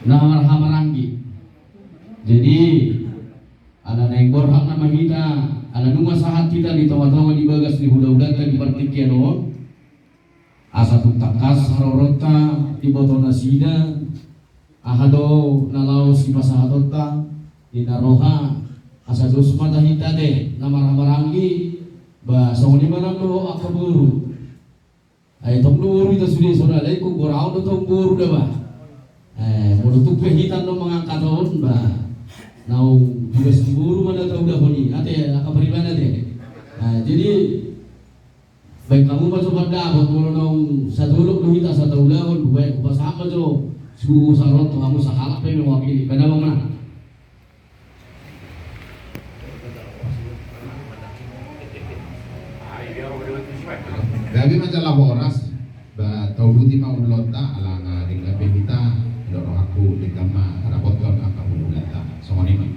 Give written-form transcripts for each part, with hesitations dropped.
Hamarangi. Jadi ada yang borhak nama kita, ada nunggu sahat kita di tawa-tawa di bagas di huda-huda di partikiano. Asa tutakas harorota di botol nasida, ahado nalau si pasahatota di naroha asa dos mata hita deh nama Hamarangi ba songoni mana lo akaburu. Ay tong buru itu sudah saudara ku gorau do tong buru dah ba. Menutup kehitan no mengangkat tahun bah, nau juga seburu mana tahu dah honi, ate kabar mana deh. Jadi baik kamu masuk pada buat kalau nau satu luk kita satu tahun baik pas apa jo, subuh sarot kamu sakalap pe mewakili, pada mana? Tapi macam laboras, tahu di mau lota alanga dengan kita. Dorong aku di kamar rapot kan aku mulata songoni mah.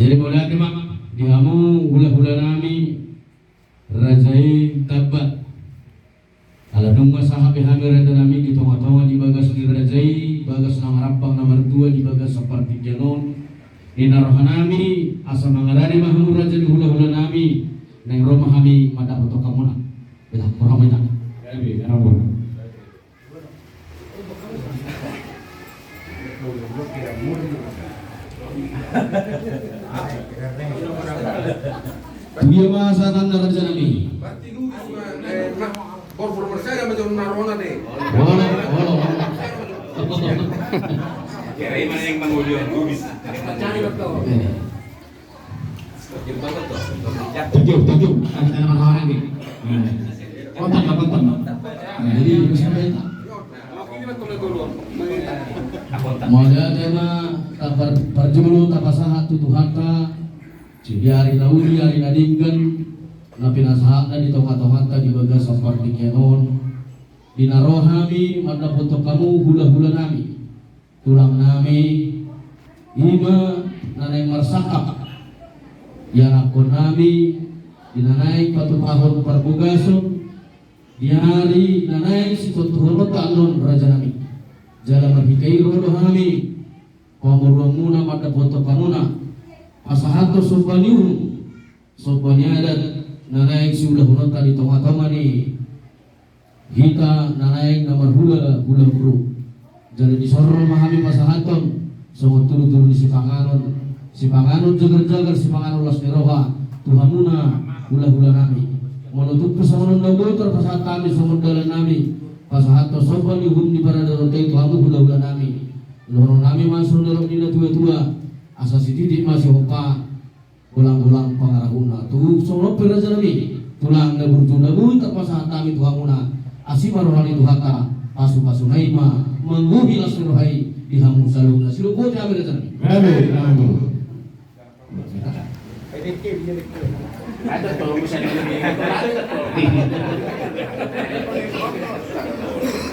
Jadi boleh mak dihamu hula-hula nami rajai tabat. Ala nunggu sahabat hamil rada nami di tengah-tengah di bagas di rajai bagas nama rapang nomor 2 di bagas seperti janon. Di narohan nami asal mangarani mahmur raja di hula-hula nami neng rumah kami mada foto kamu nak. Belah kurang banyak. Kami kamu. Dia masa tanda raja nami. Berarti dulu bor saya macam narona deh. Kira mana yang mengulion gubis. Cari betul. Tujuh. Ada orang ini. Kontak. Jadi siapa itu? Moda tema tapar parjulu tapasahat tutuhata jadi hari lauri hari nadinggan napi nasahata di tongkat-tongkata di bagas seperti kenon di narohami mada foto kamu hula-hula nami tulang nami ima nanay marsakap yang akun nami dinanay patutahon parbugason di hari nanay si tutuhon anon raja nami jalan berhikai rodo hami pamurung muna mada foto kamuna pasahato sobani adat nanaik sudah hunot tadi tengah-tengah ni hita nanaik nomor hula buru jadi disorong mahami pasahaton semua tulu-tulu di sipanganon jagar-jagar sipanganon las neroha tuhanuna hula-hula nami menutup pesawanan dogotor pasahat kami semendalan nami pasahato sobani hum di parada rotai tuhamu hula-hula nami lorong nami masuk dalam nina tua-tua asasi didik masih hoka ulang-ulang pangarahuna tuh solo peraja nami tulang nabur tak pasahat kami tuhamuna asima rohani tuhaka pasu-pasu naima mengguhi las rohai dihamu saluna silu bote amir nami Ada tolong bisa lebih.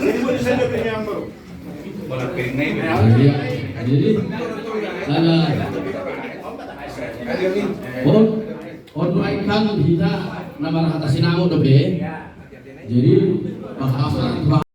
Jadi boleh saya lebih yang baru. Bola piring ini. Jadi ada on kan kita nama kata sinamu dobe. Jadi bahasa